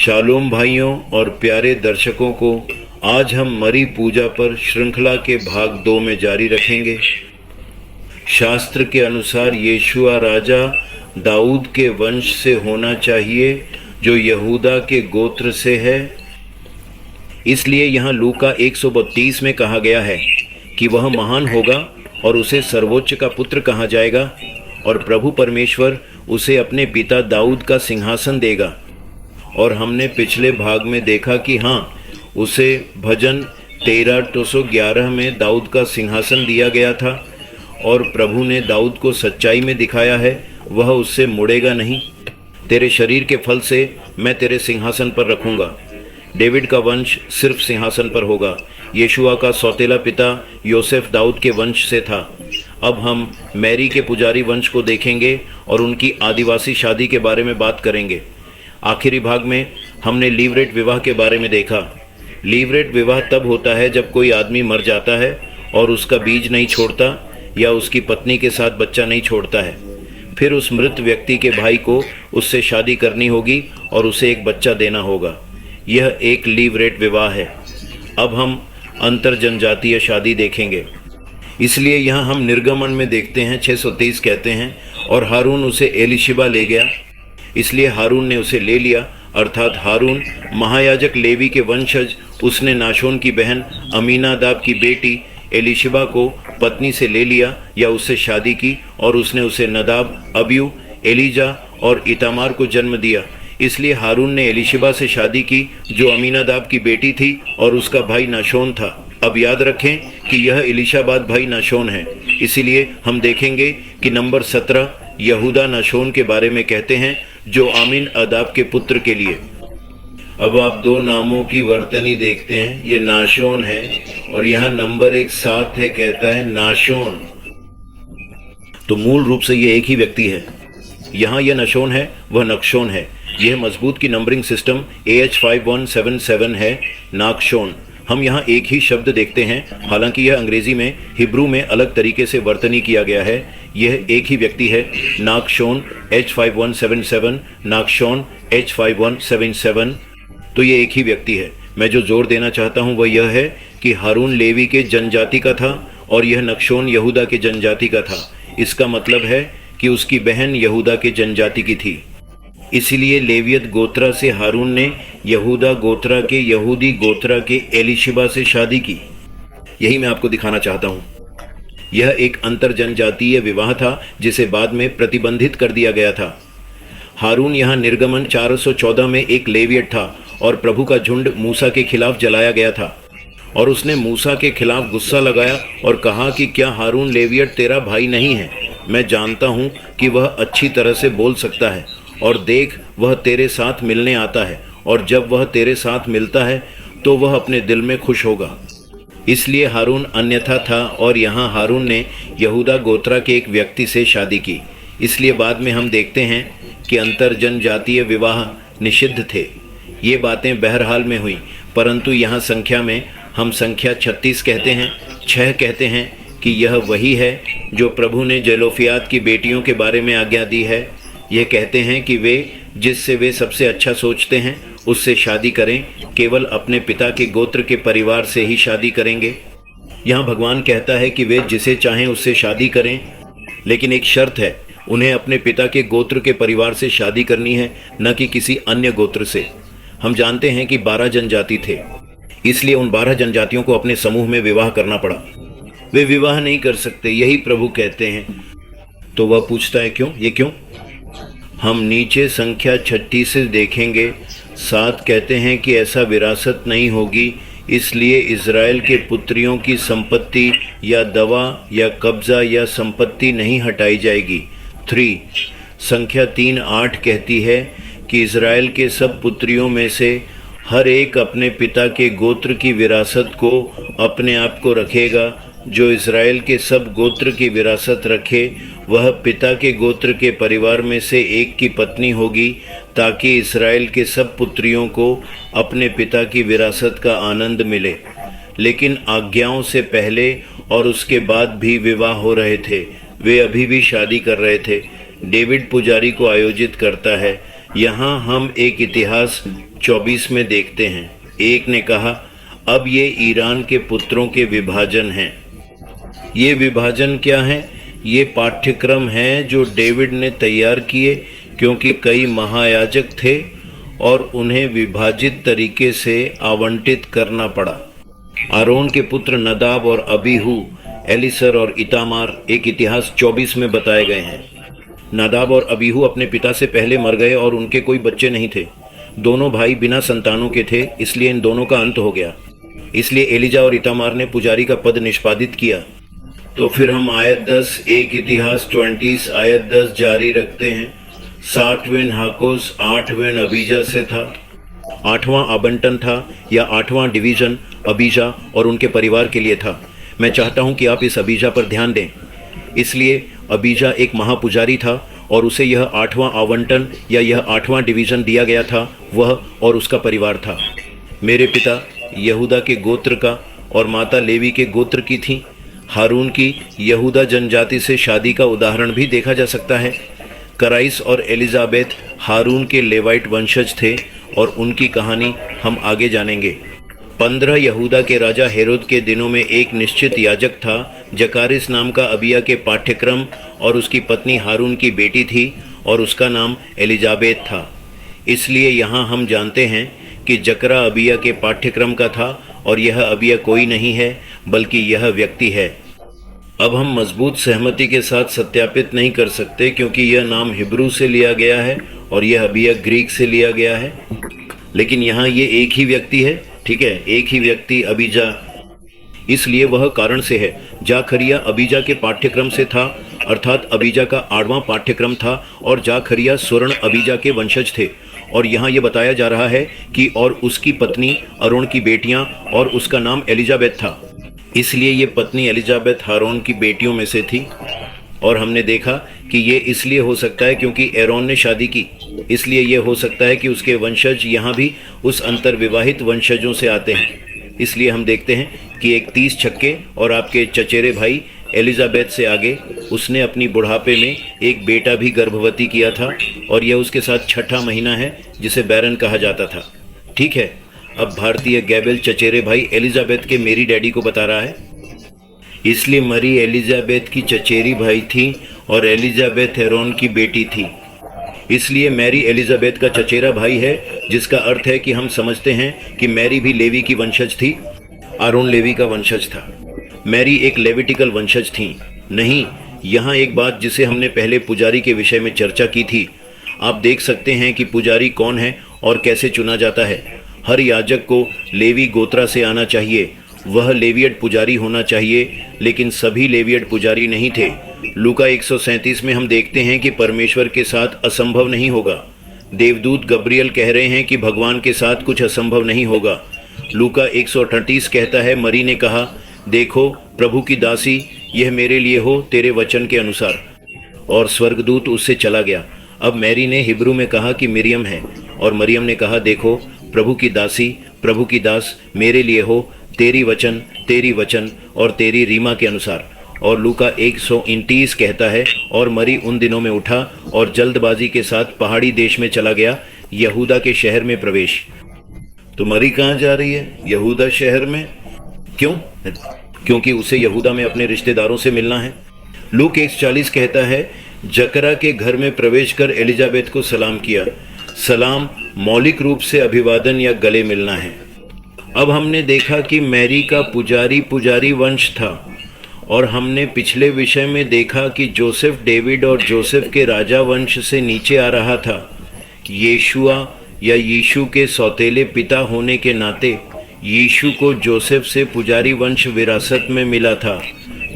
Shalom भाइयों और प्यारे दर्शकों को, आज हम मरी पूजा पर श्रृंखला के भाग 2 में जारी रखेंगे। शास्त्र के अनुसार यीशुआ राजा दाऊद के वंश से होना चाहिए जो यहूदा के गोत्र से है। इसलिए यहाँ लूका 132 में कहा गया है कि वह महान होगा और उसे सर्वोच्च का पुत्र कहा जाएगा और प्रभु परमेश्वर उसे अपने पिता दाऊद का सिंहासन देगा। और हमने पिछले भाग में देखा कि हाँ, उसे भजन 13:211 में दाऊद का सिंहासन दिया गया था और प्रभु ने दाऊद को सच्चाई में दिखाया है, वह उससे मुड़ेगा नहीं। तेरे शरीर के फल से मैं तेरे सिंहासन पर रखूँगा। डेविड का वंश सिर्फ सिंहासन पर होगा। यीशुआ का सौतेला पिता योसेफ दाऊद के वंश से था। अब हम मैरी के पुजारी वंश को देखेंगे और उनकी आदिवासी शादी के बारे में बात करेंगे। आखिरी भाग में हमने लीवरेट विवाह के बारे में देखा। लीवरेट विवाह तब होता है जब कोई आदमी मर जाता है और उसका बीज नहीं छोड़ता या उसकी पत्नी के साथ बच्चा नहीं छोड़ता है। फिर उस मृत व्यक्ति के भाई को उससे शादी करनी होगी और उसे एक बच्चा देना होगा। यह एक लीवरेट विवाह है। अब हम अंतर जनजातीय शादी देखेंगे। इसलिए यहाँ हम निर्गमन में देखते हैं 623 कहते हैं, और हारून उसे एलीशिबा ले गया। इसलिए हारून ने उसे ले लिया, अर्थात हारून महायाजक लेवी के वंशज। उसने नाशोन की बहन अमीनादाब की बेटी एलीशिबा को पत्नी से ले लिया या उससे शादी की, और उसने उसे नदाब, अब्यू, एलीजा और इतामार को जन्म दिया। इसलिए हारून ने एलीशिबा से शादी की जो अमीनादाब की बेटी थी और उसका भाई नाशोन था। अब याद रखें कि यह एलीशाबाद भाई नाशोन है। इसीलिए हम देखेंगे कि नंबर 17 यहूदा नाशोन के बारे में कहते हैं जो आमीन अदाब के पुत्र के लिए। अब आप दो नामों की वर्तनी देखते हैं। ये नाशोन है और यहाँ नंबर 7 है, कहता है नाशोन। तो मूल रूप से ये एक ही व्यक्ति है। यहाँ यह नशोन है, वह नक्शोन है। यह मजबूत की नंबरिंग सिस्टम AH5177 है, नाकशोन। हम यहाँ एक ही शब्द देखते हैं, हालांकि यह अंग्रेजी में हिब्रू में अलग तरीके से वर्तनी किया गया है। यह एक ही व्यक्ति है, नाकशोन H5177, नाकशोन H5177। तो ये एक ही व्यक्ति है। मैं जो जोर देना चाहता हूँ वह यह है कि हारून लेवी के जनजाति का था और यह नक्शोन यहूदा के जनजाति का था। इसका मतलब है कि उसकी बहन यहूदा के जनजाति की थी। इसीलिए लेवियत गोत्रा से हारून ने यहूदा गोत्रा के यहूदी गोत्रा के एलीशिबा से शादी की। यही मैं आपको दिखाना चाहता हूँ। यह एक अंतर जनजातीय विवाह था जिसे बाद में प्रतिबंधित कर दिया गया था। हारून यहाँ निर्गमन 414 में एक लेवियत था और प्रभु का झुंड मूसा के खिलाफ जलाया गया था और उसने मूसा के खिलाफ गुस्सा लगाया और कहा कि क्या हारून लेवियत तेरा भाई नहीं है? मैं जानता हूँ कि वह अच्छी तरह से बोल सकता है और देख, वह तेरे साथ मिलने आता है और जब वह तेरे साथ मिलता है तो वह अपने दिल में खुश होगा। इसलिए हारून अन्यथा था और यहाँ हारून ने यहूदा गोत्रा के एक व्यक्ति से शादी की। इसलिए बाद में हम देखते हैं कि अंतर जनजातीय विवाह निषिद्ध थे। ये बातें बहरहाल में हुई, परंतु यहाँ संख्या में हम संख्या 36 कहते हैं, 6 कहते हैं कि यह वही है जो प्रभु ने जेलोफियाद की बेटियों के बारे में आज्ञा दी है। ये कहते हैं कि वे जिससे वे सबसे अच्छा सोचते हैं उससे शादी करें, केवल अपने पिता के गोत्र के परिवार से ही शादी करेंगे। यहाँ भगवान कहता है कि वे जिसे चाहें उससे शादी करें, लेकिन एक शर्त है, उन्हें अपने पिता के गोत्र के परिवार से शादी करनी है, न कि किसी अन्य गोत्र से। हम जानते हैं कि 12 जनजाति थे, इसलिए उन 12 जनजातियों को अपने समूह में विवाह करना पड़ा। वे विवाह नहीं कर सकते, यही प्रभु कहते हैं। तो वह पूछता है क्यों? ये क्यों? हम नीचे संख्या 36 से देखेंगे। 7 कहते हैं कि ऐसा विरासत नहीं होगी, इसलिए इज़राइल के पुत्रियों की संपत्ति या दवा या कब्जा या संपत्ति नहीं हटाई जाएगी। 3 संख्या 3:8 कहती है कि इज़राइल के सब पुत्रियों में से हर एक अपने पिता के गोत्र की विरासत को अपने आप को रखेगा। जो इज़राइल के सब गोत्र की विरासत रखे वह पिता के गोत्र के परिवार में से एक की पत्नी होगी, ताकि इज़राइल के सब पुत्रियों को अपने पिता की विरासत का आनंद मिले। लेकिन आज्ञाओं से पहले और उसके बाद भी विवाह हो रहे थे। वे अभी भी शादी कर रहे थे। डेविड पुजारी को आयोजित करता है। यहाँ हम एक इतिहास 24 में देखते हैं। एक ने कहा, अब ये ईरान के पुत्रों के विभाजन हैं। ये विभाजन क्या है? ये पाठ्यक्रम हैं जो डेविड ने तैयार किए, क्योंकि कई महायाजक थे और उन्हें विभाजित तरीके से आवंटित करना पड़ा। आरोन के पुत्र नदाब और अबीहू, एलीसर और इतामार एक इतिहास 24 में बताए गए हैं। नदाब और अबीहू अपने पिता से पहले मर गए और उनके कोई बच्चे नहीं थे। दोनों भाई बिना संतानों के थे, इसलिए इन दोनों का अंत हो गया। इसलिए एलिजा और इतामार ने पुजारी का पद निष्पादित किया। तो फिर हम आयत 10 एक इतिहास 20 आयत 10 जारी रखते हैं। 60वें हाकोस 8वें अबीजा से था। 8वां आवंटन था या 8वां डिवीजन अबीजा और उनके परिवार के लिए था। मैं चाहता हूं कि आप इस अबीजा पर ध्यान दें। इसलिए अबीजा एक महापुजारी था और उसे यह 8वां आवंटन या यह 8वां डिवीजन दिया गया था, वह और उसका परिवार था। मेरे पिता यहूदा के गोत्र का और माता लेवी के गोत्र की थी। हारून की यहूदा जनजाति से शादी का उदाहरण भी देखा जा सकता है। कराइस और एलिजाबेथ हारून के लेवाइट वंशज थे और उनकी कहानी हम आगे जानेंगे। 15 यहूदा के राजा हेरोद के दिनों में एक निश्चित याजक था, जकारिस नाम का अबिया के पाठ्यक्रम, और उसकी पत्नी हारून की बेटी थी और उसका नाम एलिजाबेथ था। इसलिए यहाँ हम जानते हैं कि जकरा अबिया के पाठ्यक्रम का था और यह अबिया कोई नहीं है बल्कि यह व्यक्ति है। अब हम मजबूत सहमति के साथ सत्यापित नहीं कर सकते क्योंकि यह नाम हिब्रू से लिया गया है और यह अबिया ग्रीक से लिया गया है, लेकिन यहाँ ये एक ही व्यक्ति है। ठीक है, एक ही व्यक्ति अबीजा, इसलिए वह कारण से है। जाखरिया अबीजा के पाठ्यक्रम से था, अर्थात अबीजा का 8वां पाठ्यक्रम था और जाखरिया स्वर्ण अबीजा के वंशज थे। और यहाँ ये बताया जा रहा है कि और उसकी पत्नी अरोन की बेटियाँ और उसका नाम एलिजाबेथ था। इसलिए ये पत्नी एलिजाबेथ हारून की बेटियों में से थी। और हमने देखा कि ये इसलिए हो सकता है क्योंकि एरोन ने शादी की, इसलिए ये हो सकता है कि उसके वंशज यहाँ भी उस अंतर्विवाहित वंशजों से आते हैं। इसलिए हम देखते हैं कि एक 30 छक्के और आपके चचेरे भाई एलिजाबेथ से आगे उसने अपनी बुढ़ापे में एक बेटा भी गर्भवती किया था और यह उसके साथ 6ठा महीना है जिसे बैरन कहा जाता था। ठीक है, अब भारतीय गैबेल चचेरे भाई एलिजाबेथ के मेरी डैडी को बता रहा है। इसलिए मरी एलिजाबेथ की चचेरी भाई थी और एलिजाबेथ एरोन की बेटी थी। इसलिए मैरी एलिजाबेथ का चचेरा भाई है, जिसका अर्थ है कि हम समझते हैं कि मैरी भी लेवी की वंशज थी। आरोन लेवी का वंशज था। मैरी एक लेविटिकल वंशज थी। नहीं, यहाँ एक बात जिसे हमने पहले पुजारी के विषय में चर्चा की थी। आप देख सकते हैं कि पुजारी कौन है और कैसे चुना जाता है। हर याजक को लेवी गोत्रा से आना चाहिए, वह लेवियट पुजारी होना चाहिए, लेकिन सभी लेवियट पुजारी नहीं थे। लूका 137 में हम देखते हैं कि परमेश्वर के साथ असंभव नहीं होगा। देवदूत गब्रियल कह रहे हैं कि भगवान के साथ कुछ असंभव नहीं होगा। लूका 138 कहता है, मरी ने कहा, देखो प्रभु की दासी, यह मेरे लिए हो तेरे वचन के अनुसार, और स्वर्गदूत उससे चला गया। अब मैरी ने हिब्रू में कहा कि मरियम है, और मरियम ने कहा, देखो प्रभु की दासी, प्रभु की दास, मेरे लिए हो तेरी वचन और तेरी रीमा के अनुसार। और लूका 129 कहता है, और मरी उन दिनों में उठा और जल्दबाजी के साथ पहाड़ी देश में चला गया, यहूदा के शहर में प्रवेश। तो मरी कहाँ जा रही है? यहूदा शहर में। क्यों? क्योंकि उसे यहूदा में अपने रिश्तेदारों से मिलना है। लूक 140 कहता है, जकरा के घर में प्रवेश कर एलिजाबेथ को सलाम किया। सलाम मौलिक रूप से अभिवादन या गले मिलना है। अब हमने देखा कि मैरी का पुजारी वंश था, और हमने पिछले विषय में देखा कि जोसेफ डेविड और जोसेफ के राजा वंश से नीचे आ रहा था। यीशुआ या यीशु के सौतेले पिता होने के नाते यीशु को जोसेफ से पुजारी वंश विरासत में मिला था,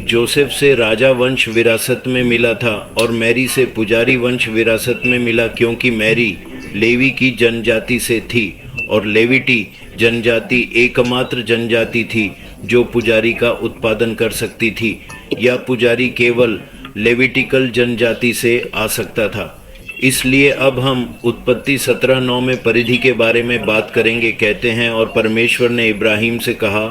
जोसेफ से राजा वंश विरासत में मिला था, और मैरी से पुजारी वंश विरासत में मिला, क्योंकि मैरी लेवी की जनजाति से थी और लेविटी जनजाति एकमात्र जनजाति थी जो पुजारी का उत्पादन कर सकती थी, या पुजारी केवल लेविटिकल जनजाति से आ सकता था। इसलिए अब हम उत्पत्ति 17:9 में परिधि के बारे में बात करेंगे। कहते हैं, और परमेश्वर ने इब्राहिम से कहा,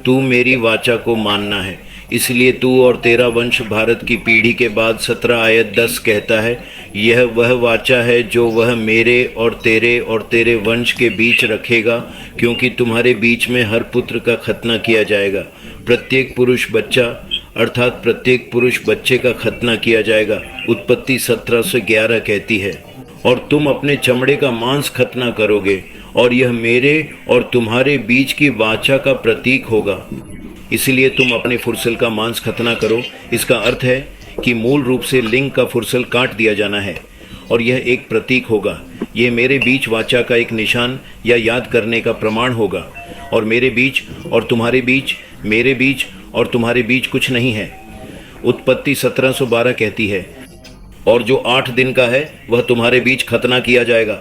तू मेरी वाचा को मानना है। इसलिए तू और तेरा वंश भारत की पीढ़ी के बाद 17 आयत 10 कहता है, यह वह वाचा है जो वह मेरे और तेरे वंश के बीच रखेगा, क्योंकि तुम्हारे बीच में हर पुत्र का खतना किया जाएगा। प्रत्येक पुरुष बच्चा अर्थात प्रत्येक पुरुष बच्चे का खतना किया जाएगा। उत्पत्ति 17:11 कहती है, और तुम अपने चमड़े का मांस खतना करोगे, और यह मेरे और तुम्हारे बीच की वाचा का प्रतीक होगा। इसलिए तुम अपने फुर्सल का मांस खतना करो। इसका अर्थ है कि मूल रूप से लिंग का फुर्सल काट दिया जाना है, और यह एक प्रतीक होगा। यह मेरे बीच वाचा का एक निशान या याद करने का प्रमाण होगा। और मेरे बीच और तुम्हारे बीच, मेरे बीच और तुम्हारे बीच कुछ नहीं है। उत्पत्ति 17:12 कहती है, और जो 8 दिन का है वह तुम्हारे बीच खतना किया जाएगा।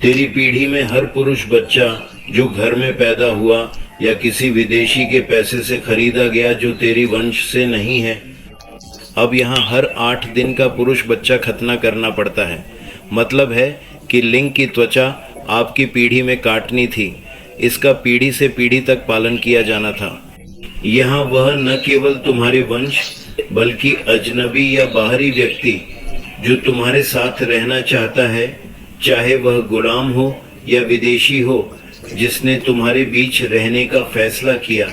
तेरी पीढ़ी में हर पुरुष बच्चा जो घर में पैदा हुआ या किसी विदेशी के पैसे से खरीदा गया जो तेरी वंश से नहीं है। अब यहाँ हर 8 दिन का पुरुष बच्चा खतना करना पड़ता है। मतलब है कि लिंग की त्वचा आपकी पीढ़ी में काटनी थी। इसका पीढ़ी से पीढ़ी तक पालन किया जाना था। यहाँ वह न केवल तुम्हारे वंश बल्कि अजनबी या बाहरी व्यक्ति जो तुम्हारे साथ रहना चाहता है, चाहे वह गुलाम हो या विदेशी हो, जिसने तुम्हारे बीच रहने का फैसला किया,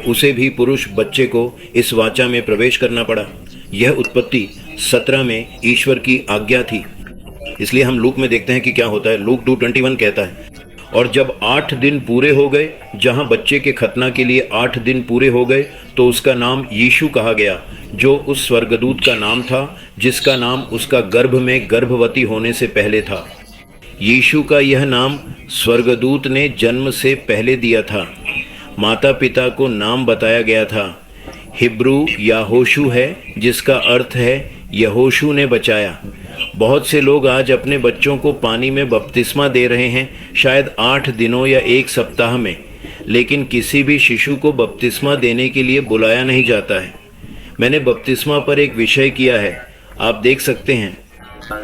उसे भी पुरुष बच्चे को इस वाचा में प्रवेश करना पड़ा। यह उत्पत्ति 17 में ईश्वर की आज्ञा थी। इसलिए हम लूक में देखते हैं कि क्या होता है। लूक 2:21 कहता है, और जब 8 दिन पूरे हो गए, जहां बच्चे के खतना के लिए 8 दिन पूरे हो गए, तो उसका नाम यीशु कहा गया, जो उस स्वर्गदूत का नाम था जिसका नाम उसका गर्भ में गर्भवती होने से पहले था। यीशु का यह नाम स्वर्गदूत ने जन्म से पहले दिया था। माता पिता को नाम बताया गया था। हिब्रू याहोशू है, जिसका अर्थ है यहोशू ने बचाया। बहुत से लोग आज अपने बच्चों को पानी में बपतिस्मा दे रहे हैं, शायद 8 दिनों या 1 सप्ताह में, लेकिन किसी भी शिशु को बपतिस्मा देने के लिए बुलाया नहीं जाता है। मैंने बपतिस्मा पर एक विषय किया है, आप देख सकते हैं।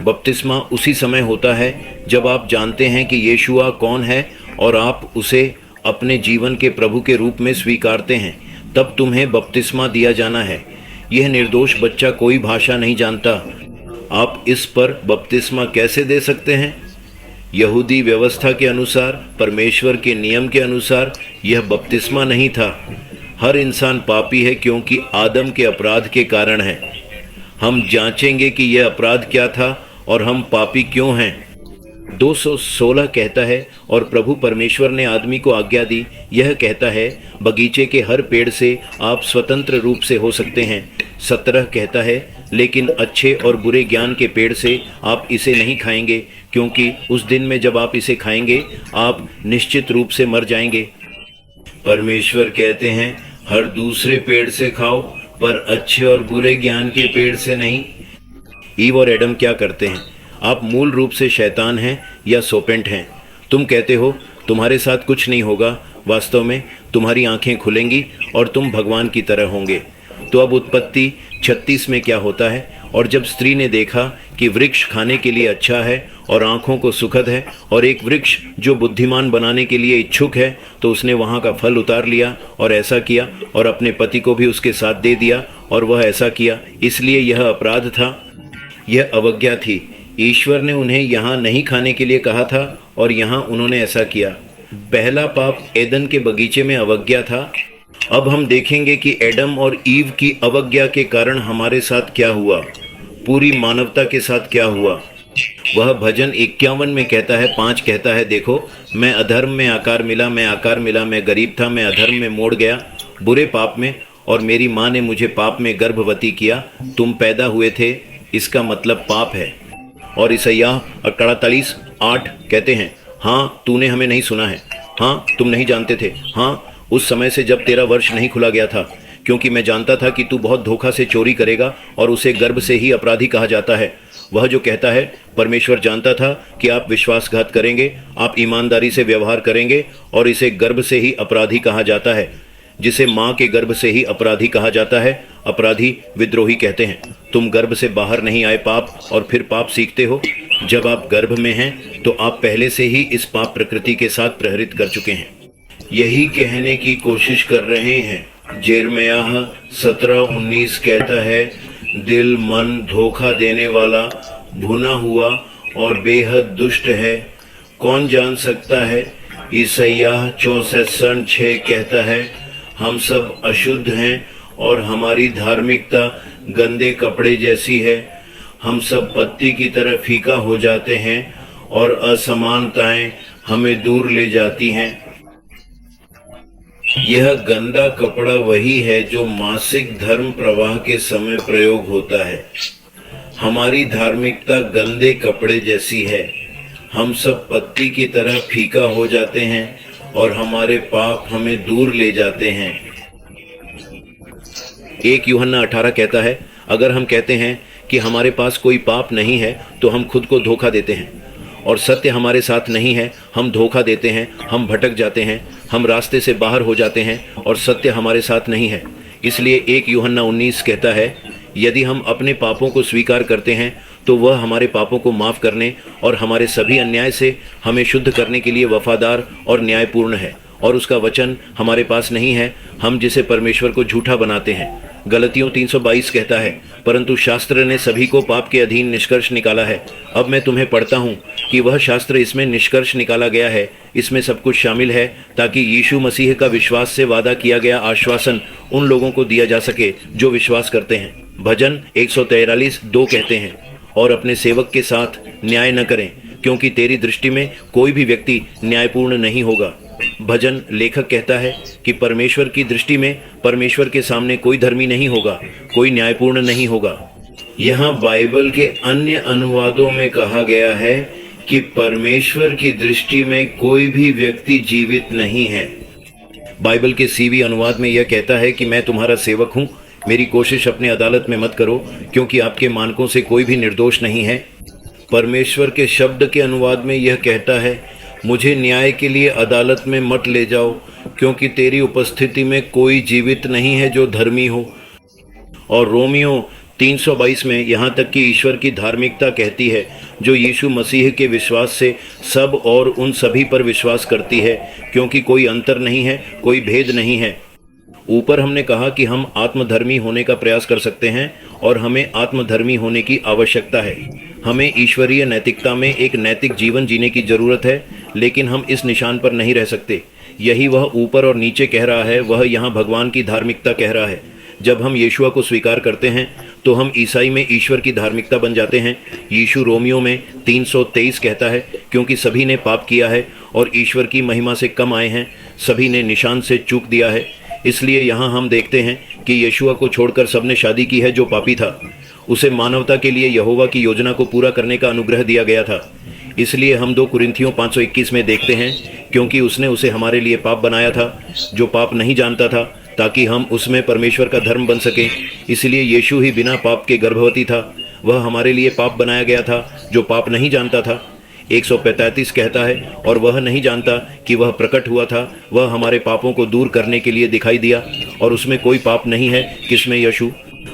बपतिस्मा उसी समय होता है जब आप जानते हैं कि यीशुआ कौन है और आप उसे अपने जीवन के प्रभु के रूप में स्वीकारते हैं, तब तुम्हें बपतिस्मा दिया जाना है। यह निर्दोष बच्चा कोई भाषा नहीं जानता। आप इस पर बपतिस्मा कैसे दे सकते हैं? यहूदी व्यवस्था के अनुसार, परमेश्वर के नियम के अनुसार यह बपतिस्मा नहीं था। हर इंसान पापी है क्योंकि आदम के अपराध के कारण है। हम जांचेंगे कि यह अपराध क्या था और हम पापी क्यों हैं। 216 कहता है, और प्रभु परमेश्वर ने आदमी को आज्ञा दी, यह कहता है, बगीचे के हर पेड़ से आप स्वतंत्र रूप से हो सकते हैं। 17 कहता है, लेकिन अच्छे और बुरे ज्ञान के पेड़ से आप इसे नहीं खाएंगे, क्योंकि उस दिन में जब आप इसे खाएंगे आप निश्चित रूप से मर जाएंगे। परमेश्वर कहते हैं, हर दूसरे पेड़ से खाओ, पर अच्छे और बुरे ज्ञान के पेड़ से नहीं। ईव और एडम क्या करते हैं? आप मूल रूप से शैतान हैं या सोपेंट हैं। तुम कहते हो तुम्हारे साथ कुछ नहीं होगा, वास्तव में तुम्हारी आंखें खुलेंगी और तुम भगवान की तरह होंगे। तो अब उत्पत्ति 36 में क्या होता है? और जब स्त्री ने देखा कि वृक्ष खाने के लिए अच्छा है और आंखों को सुखद है, और एक वृक्ष जो बुद्धिमान बनाने के लिए इच्छुक है, तो उसने वहाँ का फल उतार लिया और ऐसा किया, और अपने पति को भी उसके साथ दे दिया, और वह ऐसा किया। इसलिए यह अपराध था, यह अवज्ञा थी। ईश्वर ने उन्हें यहाँ नहीं खाने के लिए कहा था और यहाँ उन्होंने ऐसा किया। पहला पाप एदन के बगीचे में अवज्ञा था। अब हम देखेंगे कि एडम और ईव की अवज्ञा के कारण हमारे साथ क्या हुआ, पूरी मानवता के साथ क्या हुआ। वह भजन 51 में कहता है, 5 कहता है, देखो मैं अधर्म में आकार मिला, मैं आकार मिला, मैं गरीब था, मैं अधर्म में मोड़ गया, बुरे पाप में, और मेरी माँ ने मुझे पाप में गर्भवती किया। तुम पैदा हुए थे, इसका मतलब पाप है। और ईसाइयाह 48:8 कहते हैं, हाँ तूने हमें नहीं सुना है, हाँ तुम नहीं जानते थे, हाँ उस समय से जब तेरा वर्ष नहीं खुला गया था, क्योंकि मैं जानता था कि तू बहुत धोखा से चोरी करेगा, और उसे गर्भ से ही अपराधी कहा जाता है। वह जो कहता है, परमेश्वर जानता था कि आप विश्वासघात करेंगे, आप ईमानदारी से व्यवहार करेंगे, और इसे गर्भ से ही अपराधी कहा जाता है। जिसे माँ के गर्भ से ही अपराधी कहा जाता है, अपराधी विद्रोही कहते हैं। तुम गर्भ से बाहर नहीं आए पाप, और फिर पाप सीखते हो। जब आप गर्भ में हैं तो आप पहले से ही इस पाप प्रकृति के साथ प्रहरित कर चुके हैं। यही कहने की कोशिश कर रहे हैं, यिर्मयाह 17:19 कहता है, दिल मन धोखा देने वाला, भुना हुआ और बेहद दुष्ट है, कौन जान सकता है। ईसाइयाह 64:6 कहता है, हम सब अशुद्ध हैं और हमारी धार्मिकता गंदे कपड़े जैसी है, हम सब पत्ती की तरह फीका हो जाते हैं और असमानताएं हमें दूर ले जाती हैं। यह गंदा कपड़ा वही है जो मासिक धर्म प्रवाह के समय प्रयोग होता है। हमारी धार्मिकता गंदे कपड़े जैसी है, हम सब पत्ती की तरह फीका हो जाते हैं और हमारे पाप हमें दूर ले जाते हैं। 1 यूहन्ना 18 कहता है, अगर हम कहते हैं कि हमारे पास कोई पाप नहीं है तो हम खुद को धोखा देते हैं और सत्य हमारे साथ नहीं है, हम धोखा देते हैं, हम भटक जाते हैं, हम रास्ते से बाहर हो जाते हैं और सत्य हमारे साथ नहीं है। इसलिए 1 यूहन्ना 19 कहता है, यदि हम अपने पापों को स्वीकार करते हैं तो वह हमारे पापों को माफ़ करने और हमारे सभी अन्याय से हमें शुद्ध करने के लिए वफादार और न्यायपूर्ण है, और उसका वचन हमारे पास नहीं है, हम जिसे परमेश्वर को झूठा बनाते हैं। गलतियों 3:22 कहता है, परंतु शास्त्र ने सभी को पाप के अधीन निष्कर्ष निकाला है। अब मैं तुम्हें पढ़ता हूँ कि वह शास्त्र इसमें निष्कर्ष निकाला गया है, इसमें सब कुछ शामिल है ताकि यीशु मसीह का विश्वास से वादा किया गया आश्वासन उन लोगों को दिया जा सके जो विश्वास करते हैं। भजन 143:2 कहते हैं, और अपने सेवक के साथ न्याय न करें, क्योंकि तेरी दृष्टि में कोई भी व्यक्ति न्यायपूर्ण नहीं होगा। भजन लेखक कहता है कि परमेश्वर की दृष्टि में परमेश्वर के सामने कोई धर्मी नहीं होगा, कोई न्यायपूर्ण नहीं होगा। यहाँ बाइबल के अन्य अनुवादों में कहा गया है कि परमेश्वर की दृष्टि में कोई भी व्यक्ति जीवित नहीं है। बाइबल के सीवी अनुवाद में यह कहता है कि मैं तुम्हारा सेवक हूँ, मेरी कोशिश अपने अदालत में मत करो, क्योंकि आपके मानकों से कोई भी निर्दोष नहीं है। परमेश्वर के शब्द के अनुवाद में यह कहता है, मुझे न्याय के लिए अदालत में मत ले जाओ, क्योंकि तेरी उपस्थिति में कोई जीवित नहीं है जो धर्मी हो। और रोमियो 3:22 में यहाँ तक कि ईश्वर की धार्मिकता कहती है, जो यीशु मसीह के विश्वास से सब और उन सभी पर विश्वास करती है, क्योंकि कोई अंतर नहीं है, कोई भेद नहीं है। ऊपर हमने कहा कि हम आत्मधर्मी होने का प्रयास कर सकते हैं और हमें आत्मधर्मी होने की आवश्यकता है। हमें ईश्वरीय नैतिकता में एक नैतिक जीवन जीने की ज़रूरत है, लेकिन हम इस निशान पर नहीं रह सकते। यही वह ऊपर और नीचे कह रहा है, वह यहाँ भगवान की धार्मिकता कह रहा है। जब हम यीशुआ को स्वीकार करते हैं तो हम ईसाई में ईश्वर की धार्मिकता बन जाते हैं। यीशु रोमियो में 3:23 कहता है, क्योंकि सभी ने पाप किया है और ईश्वर की महिमा से कम आए हैं, सभी ने निशान से चूक दिया है। इसलिए यहाँ हम देखते हैं कि यीशुआ को छोड़कर सबने शादी की है जो पापी था। उसे मानवता के लिए यहोवा की योजना को पूरा करने का अनुग्रह दिया गया था। इसलिए हम 2 कुरिन्थियों 5:21 में देखते हैं, क्योंकि उसने उसे हमारे लिए पाप बनाया था जो पाप नहीं जानता था, ताकि हम उसमें परमेश्वर का धर्म बन सकें। इसलिए यीशु ही बिना पाप के गर्भवती था, वह हमारे लिए पाप बनाया गया था जो पाप नहीं जानता था। 135 कहता है, और वह नहीं जानता कि वह प्रकट हुआ था, वह हमारे पापों को दूर करने के लिए दिखाई दिया, और उसमें कोई पाप नहीं है। किसमें? यीशु।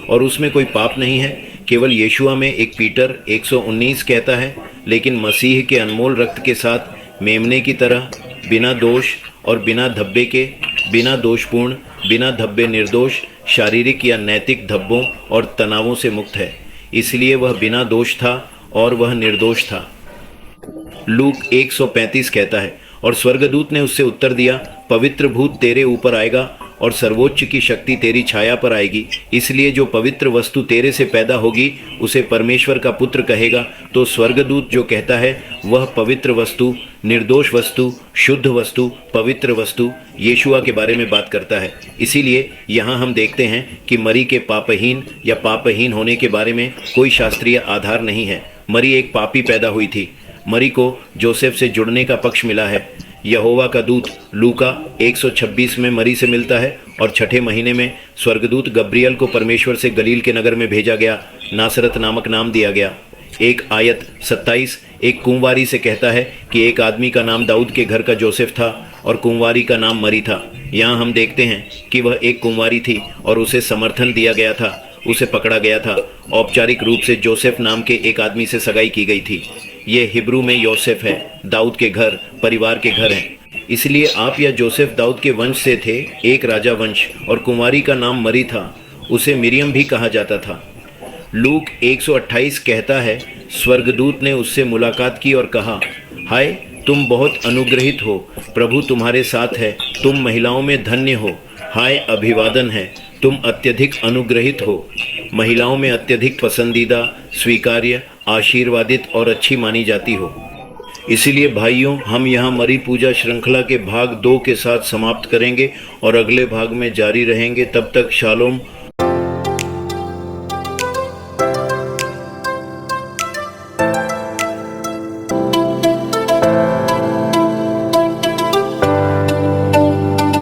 और उसमें कोई पाप नहीं है केवल यीशुआ में। 1 पीटर 1:19 कहता है, लेकिन मसीह के अनमोल रक्त के साथ मेमने की तरह बिना दोष और बिना धब्बे के, बिना दोषपूर्ण, बिना धब्बे निर्दोष, शारीरिक या नैतिक धब्बों और तनावों से मुक्त है। इसलिए वह बिना दोष था और वह निर्दोष था। लूक 1:35 कहता है, और स्वर्गदूत ने उससे उत्तर दिया, पवित्र भूत तेरे ऊपर आएगा और सर्वोच्च की शक्ति तेरी छाया पर आएगी। इसलिए जो पवित्र वस्तु तेरे से पैदा होगी उसे परमेश्वर का पुत्र कहेगा। तो स्वर्गदूत जो कहता है वह पवित्र वस्तु, निर्दोष वस्तु, शुद्ध वस्तु, पवित्र वस्तु यीशुआ के बारे में बात करता है। इसीलिए यहाँ हम देखते हैं कि मरी के पापहीन या पापहीन होने के बारे में कोई शास्त्रीय आधार नहीं है। मरी एक पापी पैदा हुई थी। मरी को जोसेफ से जुड़ने का पक्ष मिला है। यहोवा का दूत लूका 126 में मरी से मिलता है, और 6ठे महीने में स्वर्गदूत गब्रियल को परमेश्वर से गलील के नगर में भेजा गया, नासरत नामक नाम दिया गया। 1 आयत 27 एक कुंवारी से कहता है कि एक आदमी का नाम दाऊद के घर का जोसेफ था और कुंवारी का नाम मरी था। यहाँ हम देखते हैं कि वह एक कुंवारी थी और उसे समर्थन दिया गया था, उसे पकड़ा गया था। औपचारिक रूप से जोसेफ नाम के एक आदमी से सगाई की गई थी। ये हिब्रू में योसेफ है, दाऊद के घर, परिवार के घर हैं। इसलिए आप या जोसेफ दाऊद के वंश से थे, एक राजा वंश, और कुमारी का नाम मरी था, उसे मिरियम भी कहा जाता था। लूक 128 कहता है, स्वर्गदूत ने उससे मुलाकात की और कहा, हाय तुम बहुत अनुग्रहित हो, प्रभु तुम्हारे साथ है, तुम महिलाओं में धन्य हो। हाय अभिवादन है, तुम अत्यधिक अनुग्रहित हो, महिलाओं में अत्यधिक पसंदीदा, स्वीकार्य, आशीर्वादित और अच्छी मानी जाती हो। इसीलिए भाइयों, हम यहाँ मरी पूजा श्रृंखला के भाग 2 के साथ समाप्त करेंगे और अगले भाग में जारी रहेंगे। तब तक शालोम